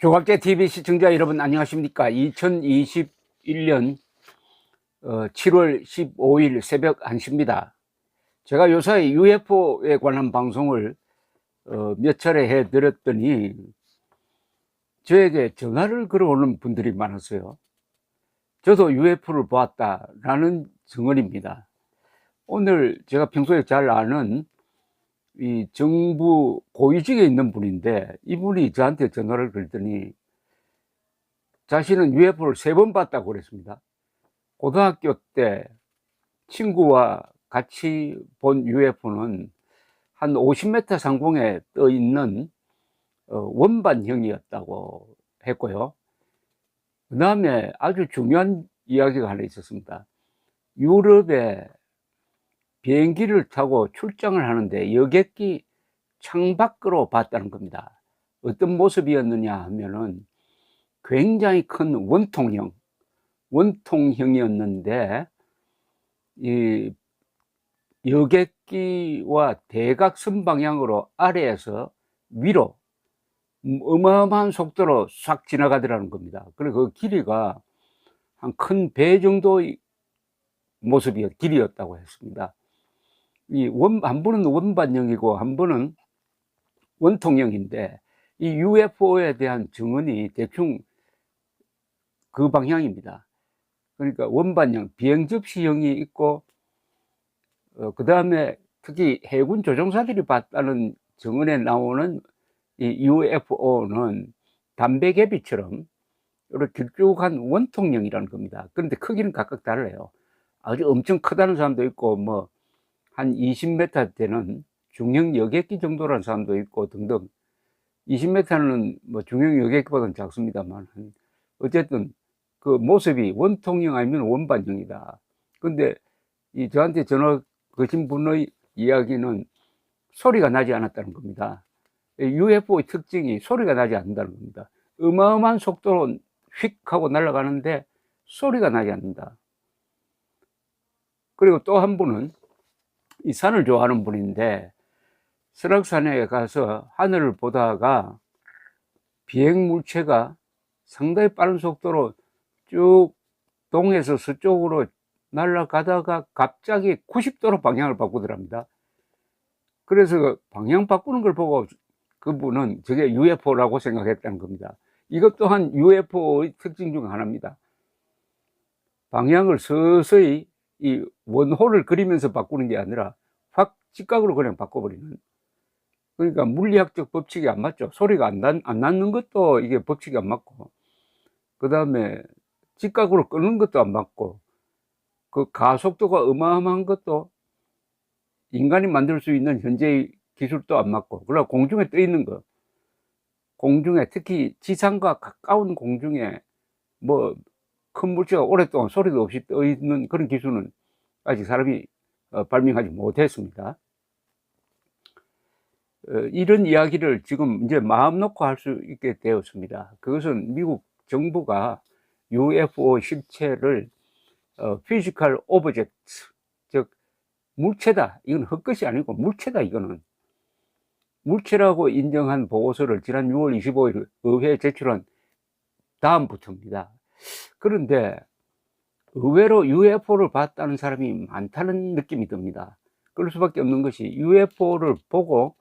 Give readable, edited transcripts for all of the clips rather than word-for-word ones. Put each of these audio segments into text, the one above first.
조갑제 TV 시청자 여러분 안녕하십니까? 2021년 7월 15일 새벽 1시입니다. 제가 요사이 UFO에 관한 방송을 몇 차례 해드렸더니 저에게 전화를 걸어오는 분들이 많았어요. 저도 UFO를 보았다라는 증언입니다. 오늘 제가 평소에 잘 아는 이 정부 고위직에 있는 분인데 이분이 저한테 전화를 걸더니 자신은 UFO를 3번 봤다고 그랬습니다. 고등학교 때 친구와 같이 본 UFO는 한 50m 상공에 떠 있는 원반형이었다고 했고요. 그 다음에 아주 중요한 이야기가 하나 있었습니다. 유럽에 비행기를 타고 출장을 하는데 여객기 창밖으로 봤다는 겁니다. 어떤 모습이었느냐 하면은 굉장히 큰 원통형이었는데 이 여객기와 대각선 방향으로 아래에서 위로 어마어마한 속도로 싹 지나가더라는 겁니다. 그리고 그 길이가 한 큰 배 정도의 길이였다고 했습니다. 한 번은 원반형이고 한 번은 원통형인데 이 UFO에 대한 증언이 대충 그 방향입니다. 그러니까 원반형, 비행접시형이 있고 그 다음에 특히 해군 조종사들이 봤다는 증언에 나오는 이 UFO는 담배개비처럼 이렇게 길쭉한 원통형이라는 겁니다. 그런데 크기는 각각 달라요. 아주 엄청 크다는 사람도 있고 뭐 한 20m 되는 중형 여객기 정도라는 사람도 있고 등등. 20m는 뭐 중형 여객기보다는 작습니다만 어쨌든 그 모습이 원통형 아니면 원반형이다. 근데 이 저한테 전화 거신 분의 이야기는 소리가 나지 않았다는 겁니다. UFO의 특징이 소리가 나지 않는다는 겁니다. 어마어마한 속도로 휙 하고 날아가는데 소리가 나지 않는다. 그리고 또 한 분은 이 산을 좋아하는 분인데 설악산에 가서 하늘을 보다가 비행 물체가 상당히 빠른 속도로 쭉 동에서 서쪽으로 날아가다가 갑자기 90도로 방향을 바꾸더랍니다. 그래서 방향 바꾸는 걸 보고 그분은 저게 UFO라고 생각했다는 겁니다. 이것 또한 UFO의 특징 중 하나입니다. 방향을 서서히 이 원호를 그리면서 바꾸는 게 아니라 확 직각으로 그냥 바꿔버리는. 그러니까 물리학적 법칙이 안 맞죠. 소리가 안 나는 것도 이게 법칙이 안 맞고, 그 다음에 직각으로 끄는 것도 안 맞고, 그 가속도가 어마어마한 것도 인간이 만들 수 있는 현재의 기술도 안 맞고, 그러나 공중에 떠 있는 거, 공중에 특히 지상과 가까운 공중에 뭐 큰 물체가 오랫동안 소리도 없이 떠 있는 그런 기술은 아직 사람이 발명하지 못했습니다. 이런 이야기를 지금 이제 마음 놓고 할 수 있게 되었습니다. 그것은 미국 정부가 UFO 실체를 physical object, 즉 물체다. 이건 헛것이 아니고 물체다. 이거는 물체라고 인정한 보고서를 지난 6월 25일 의회에 제출한 다음부터입니다. 그런데 의외로 UFO를 봤다는 사람이 많다는 느낌이 듭니다. 그럴 수밖에 없는 것이 UFO를 보고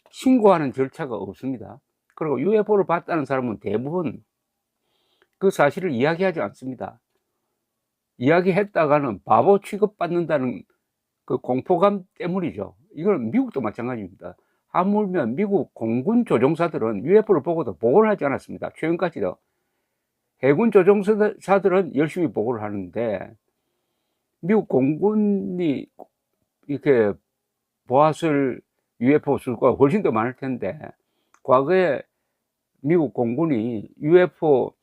신고하는 절차가 없습니다. 그리고 UFO를 봤다는 사람은 대부분 그 사실을 이야기하지 않습니다. 이야기했다가는 바보 취급받는다는 그 공포감 때문이죠. 이건 미국도 마찬가지입니다. 하물며 미국 공군 조종사들은 UFO를 보고도 보고를 하지 않았습니다. 최근까지도. 해군 조종사들은 열심히 보고를 하는데 미국 공군이 이렇게 보았을 UFO 수가 훨씬 더 많을 텐데 과거에 미국 공군이 UFO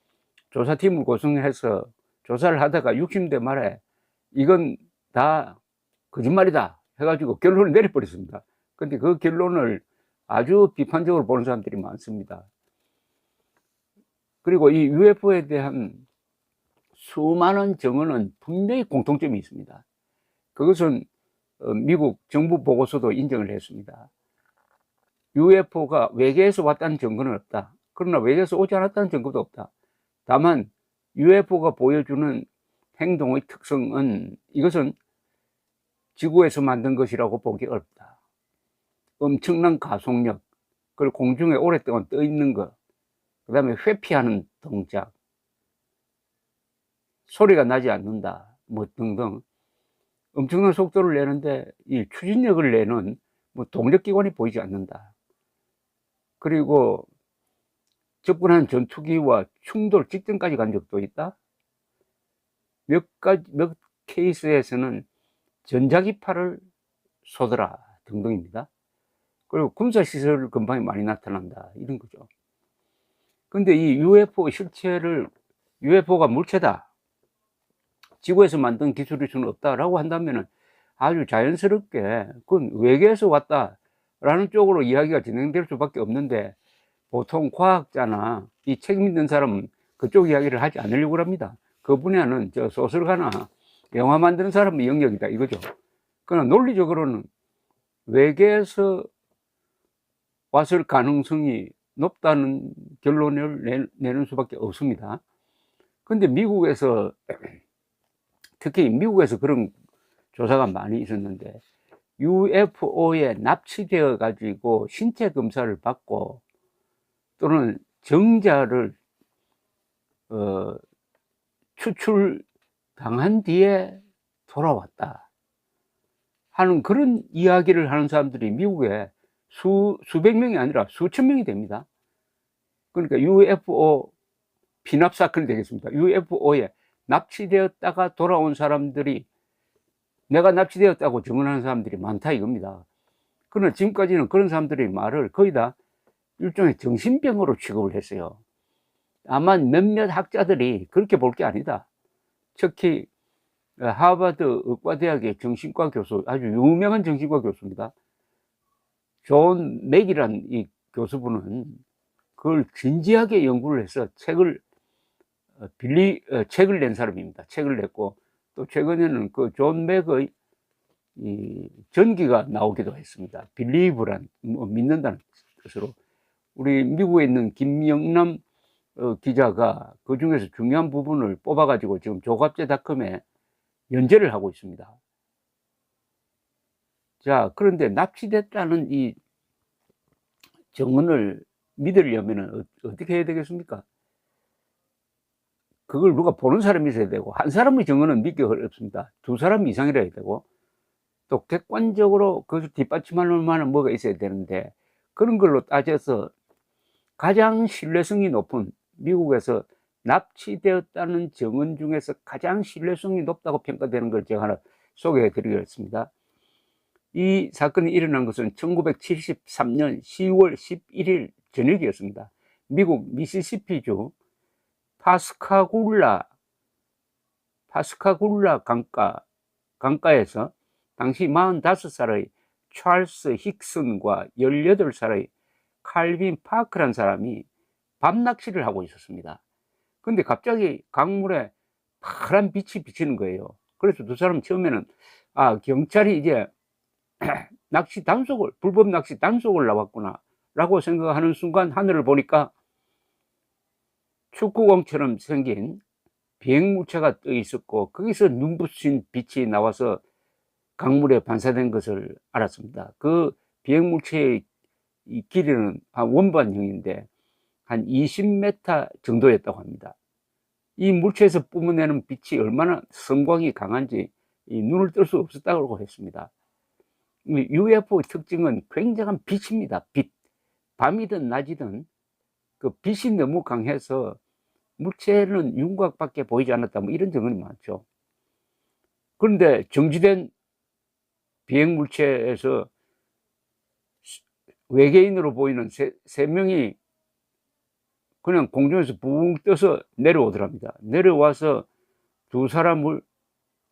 조사팀을 구성해서 조사를 하다가 60대 말에 이건 다 거짓말이다 해가지고 결론을 내려버렸습니다. 근데 그 결론을 아주 비판적으로 보는 사람들이 많습니다. 그리고 이 UFO에 대한 수많은 증언은 분명히 공통점이 있습니다. 그것은 미국 정부 보고서도 인정을 했습니다. UFO가 외계에서 왔다는 증거는 없다. 그러나 외계에서 오지 않았다는 증거도 없다. 다만 UFO가 보여주는 행동의 특성은 이것은 지구에서 만든 것이라고 보기 어렵다. 엄청난 가속력, 그리고 공중에 오랫동안 떠 있는 것, 그 다음에 회피하는 동작, 소리가 나지 않는다, 뭐 등등 엄청난 속도를 내는데 이 추진력을 내는 뭐 동력기관이 보이지 않는다. 그리고 접근한 전투기와 충돌 직전까지 간 적도 있다. 몇 케이스에서는 전자기파를 쏘더라 등등입니다. 그리고 군사시설 근방이 많이 나타난다 이런 거죠. 근데 이 UFO 실체를 UFO가 물체다, 지구에서 만든 기술일 수는 없다라고 한다면 아주 자연스럽게 그건 외계에서 왔다라는 쪽으로 이야기가 진행될 수밖에 없는데, 보통 과학자나 이 책임 있는 사람은 그쪽 이야기를 하지 않으려고 합니다. 그 분야는 저 소설가나 영화 만드는 사람의 영역이다 이거죠. 그러나 논리적으로는 외계에서 왔을 가능성이 높다는 결론을 내는 수밖에 없습니다. 근데 미국에서, 특히 미국에서 그런 조사가 많이 있었는데 UFO에 납치되어 가지고 신체 검사를 받고 또는 정자를 추출당한 뒤에 돌아왔다 하는 그런 이야기를 하는 사람들이 미국에 수백 명이 아니라 수천 명이 됩니다. 그러니까 UFO 피납 사건이 되겠습니다. UFO에 납치되었다가 돌아온 사람들이 내가 납치되었다고 증언하는 사람들이 많다 이겁니다. 그러나 지금까지는 그런 사람들의 말을 거의 다 일종의 정신병으로 취급을 했어요. 아마 몇몇 학자들이 그렇게 볼 게 아니다. 특히 하버드 의과대학의 정신과 교수, 아주 유명한 정신과 교수입니다. 존 맥이란 이 교수분은 그걸 진지하게 연구를 해서 책을 낸 사람입니다. 책을 냈고 또 최근에는 그 존 맥의 이 전기가 나오기도 했습니다. 빌리브란, 믿는다는 뜻으로. 우리 미국에 있는 김영남 기자가 그 중에서 중요한 부분을 뽑아가지고 지금 조갑제닷컴에 연재를 하고 있습니다. 자, 그런데 납치됐다는 이 정언을 믿으려면 어떻게 해야 되겠습니까? 그걸 누가 보는 사람이 있어야 되고, 한 사람의 정언은 믿기 어렵습니다. 두 사람 이상이라 해야 되고, 또 객관적으로 그것을 뒷받침하는 만한 뭐가 있어야 되는데, 그런 걸로 따져서 가장 신뢰성이 높은, 미국에서 납치되었다는 정언 중에서 가장 신뢰성이 높다고 평가되는 걸 제가 하나 소개해 드리겠습니다. 이 사건이 일어난 것은 1973년 10월 11일 저녁이었습니다. 미국 미시시피주 파스카굴라 강가에서 당시 45살의 찰스 힉슨과 18살의 칼빈 파크란 사람이 밤낚시를 하고 있었습니다. 근데 갑자기 강물에 파란 빛이 비치는 거예요. 그래서 두 사람 처음에는 경찰이 이제 불법 낚시 단속을 나왔구나 라고 생각하는 순간 하늘을 보니까 축구공처럼 생긴 비행물체가 떠 있었고 거기서 눈부신 빛이 나와서 강물에 반사된 것을 알았습니다. 그 비행물체의 이 길이는 한 원반형인데 한 20m 정도였다고 합니다. 이 물체에서 뿜어내는 빛이 얼마나 성광이 강한지 눈을 뜰 수 없었다고 했습니다. UFO의 특징은 굉장한 빛입니다. 빛. 밤이든 낮이든 그 빛이 너무 강해서 물체는 윤곽밖에 보이지 않았다, 뭐 이런 증언이 많죠. 그런데 정지된 비행물체에서 외계인으로 보이는 세 명이 그냥 공중에서 붕 떠서 내려오더랍니다. 내려와서 두 사람을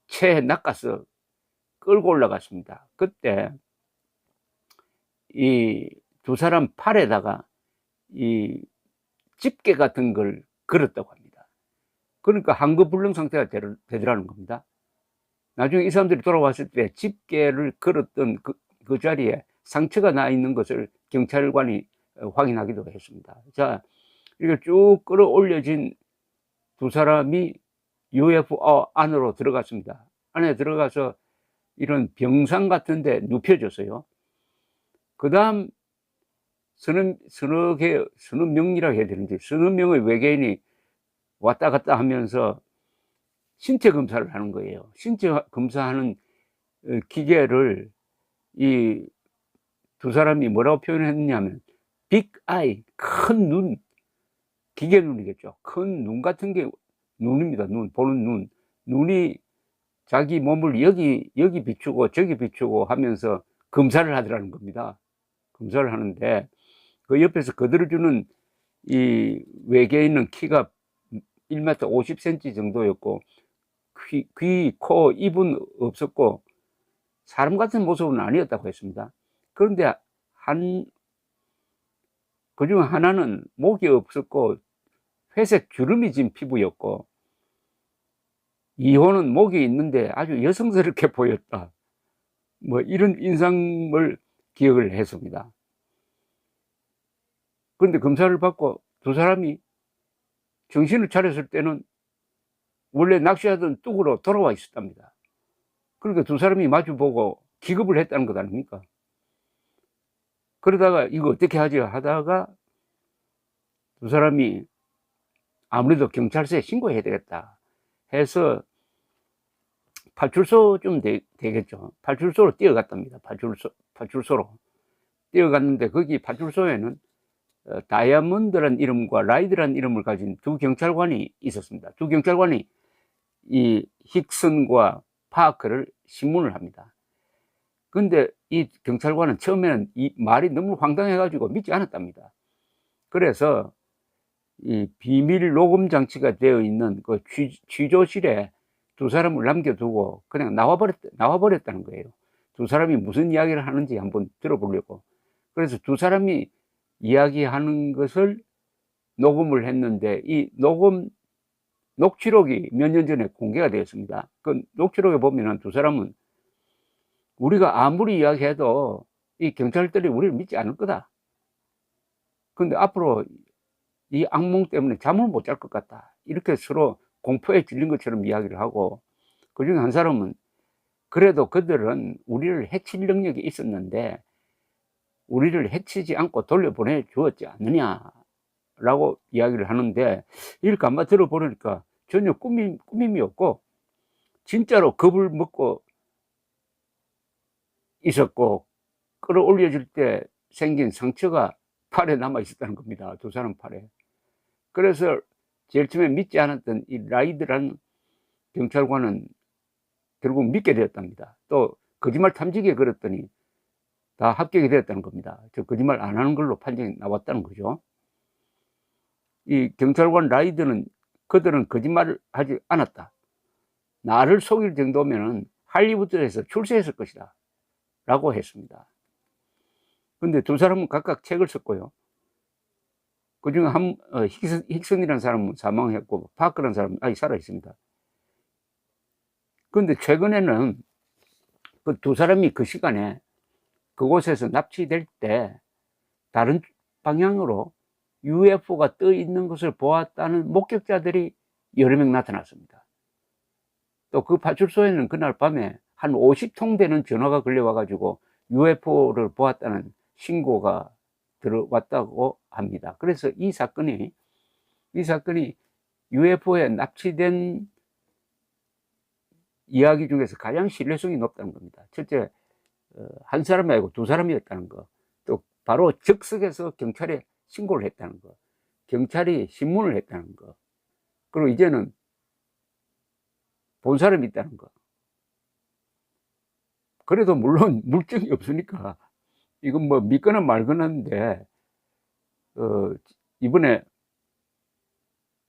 체에 낚아서 끌고 올라갔습니다. 그때 이 두 사람 팔에다가 이 집게 같은 걸 걸었다고 합니다. 그러니까 한거불능 상태가 되더라는 겁니다. 나중에 이 사람들이 돌아왔을 때 집게를 걸었던 그 자리에 상처가 나 있는 것을 경찰관이 확인하기도 했습니다. 자, 이렇게 쭉 끌어올려진 두 사람이 UFO 안으로 들어갔습니다. 안에 들어가서 이런 병상 같은 데 눕혀졌어요. 그 다음 서너 명이라고 해야 되는지, 서너 명의 외계인이 왔다 갔다 하면서 신체 검사를 하는 거예요. 신체 검사하는 기계를 이 두 사람이 뭐라고 표현했냐면 빅 아이, 큰 눈, 기계 눈이겠죠. 큰 눈 같은 게 눈입니다. 눈, 보는 눈. 눈이 자기 몸을 여기 비추고 저기 비추고 하면서 검사를 하더라는 겁니다. 검사를 하는데 그 옆에서 거들어주는 이 외계인은 키가 1m 50cm 정도였고 귀, 코, 입은 없었고 사람 같은 모습은 아니었다고 했습니다. 그런데 그중 하나는 목이 없었고 회색 주름이 진 피부였고 이호는 목이 있는데 아주 여성스럽게 보였다. 뭐 이런 인상을 기억을 했습니다. 그런데 검사를 받고 두 사람이 정신을 차렸을 때는 원래 낚시하던 뚝으로 돌아와 있었답니다. 그러니까 두 사람이 마주보고 기겁을 했다는 것 아닙니까? 그러다가 이거 어떻게 하지 하다가 두 사람이 아무래도 경찰서에 신고해야 되겠다 해서 파출소쯤 되겠죠. 파출소로 뛰어갔답니다. 파출소로 뛰어갔는데 거기 파출소에는 다이아몬드란 이름과 라이드란 이름을 가진 두 경찰관이 있었습니다. 두 경찰관이 이 힉슨과 파크를 신문을 합니다. 근데 이 경찰관은 처음에는 이 말이 너무 황당해가지고 믿지 않았답니다. 그래서 이 비밀 녹음 장치가 되어 있는 그 취조실에 두 사람을 남겨두고 그냥 나와버렸다는 거예요. 두 사람이 무슨 이야기를 하는지 한번 들어보려고. 그래서 두 사람이 이야기하는 것을 녹음을 했는데 이 녹취록이 몇 년 전에 공개가 되었습니다. 그 녹취록에 보면은 두 사람은 우리가 아무리 이야기해도 이 경찰들이 우리를 믿지 않을 거다. 근데 앞으로 이 악몽 때문에 잠을 못 잘 것 같다. 이렇게 서로 공포에 질린 것처럼 이야기를 하고, 그 중에 한 사람은 그래도 그들은 우리를 해칠 능력이 있었는데 우리를 해치지 않고 돌려보내 주었지 않느냐라고 이야기를 하는데, 이걸 가만 들어보니까 전혀 꾸밈이 없고 진짜로 겁을 먹고 있었고 끌어올려질 때 생긴 상처가 팔에 남아 있었다는 겁니다. 두 사람 팔에. 그래서 제일 처음에 믿지 않았던 이 라이드라는 경찰관은 결국 믿게 되었답니다. 또 거짓말 탐지기에 걸었더니 다 합격이 되었다는 겁니다. 저 거짓말 안 하는 걸로 판정이 나왔다는 거죠. 이 경찰관 라이드는 그들은 거짓말을 하지 않았다. 나를 속일 정도면은 할리우드에서 출세했을 것이다 라고 했습니다. 근데 두 사람은 각각 책을 썼고요. 그 중에 힉슨이라는 사람은 사망했고 파크라는 사람은 아직 살아 있습니다. 그런데 최근에는 그 두 사람이 그 시간에 그곳에서 납치될 때 다른 방향으로 UFO가 떠 있는 것을 보았다는 목격자들이 여러 명 나타났습니다. 또 그 파출소에는 그날 밤에 한 50통 되는 전화가 걸려와가지고 UFO를 보았다는 신고가 들어왔다고 합니다. 그래서 이 사건이 UFO에 납치된 이야기 중에서 가장 신뢰성이 높다는 겁니다. 첫째, 한 사람이 아니고 두 사람이었다는 거. 또 바로 즉석에서 경찰에 신고를 했다는 거. 경찰이 신문을 했다는 거. 그리고 이제는 본 사람이 있다는 거. 그래도 물론 물증이 없으니까 이건 뭐 믿거나 말거나인데, 이번에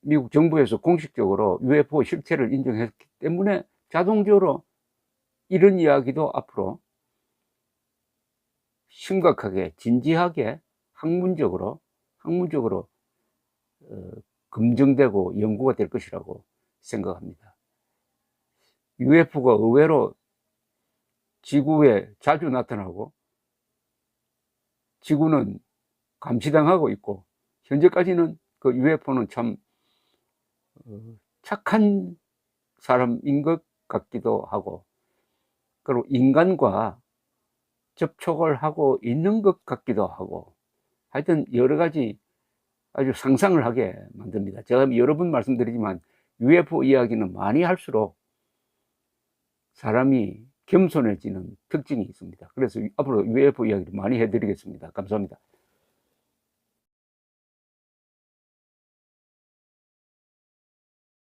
미국 정부에서 공식적으로 UFO 실체를 인정했기 때문에 자동적으로 이런 이야기도 앞으로 심각하게, 진지하게, 학문적으로 검증되고 연구가 될 것이라고 생각합니다. UFO가 의외로 지구에 자주 나타나고 지구는 감시당하고 있고 현재까지는 그 UFO는 참 착한 사람인 것 같기도 하고, 그리고 인간과 접촉을 하고 있는 것 같기도 하고, 하여튼 여러 가지 아주 상상을 하게 만듭니다. 제가 여러 번 말씀드리지만 UFO 이야기는 많이 할수록 사람이 겸손해지는 특징이 있습니다. 그래서 앞으로 UFO 이야기를 많이 해드리겠습니다. 감사합니다.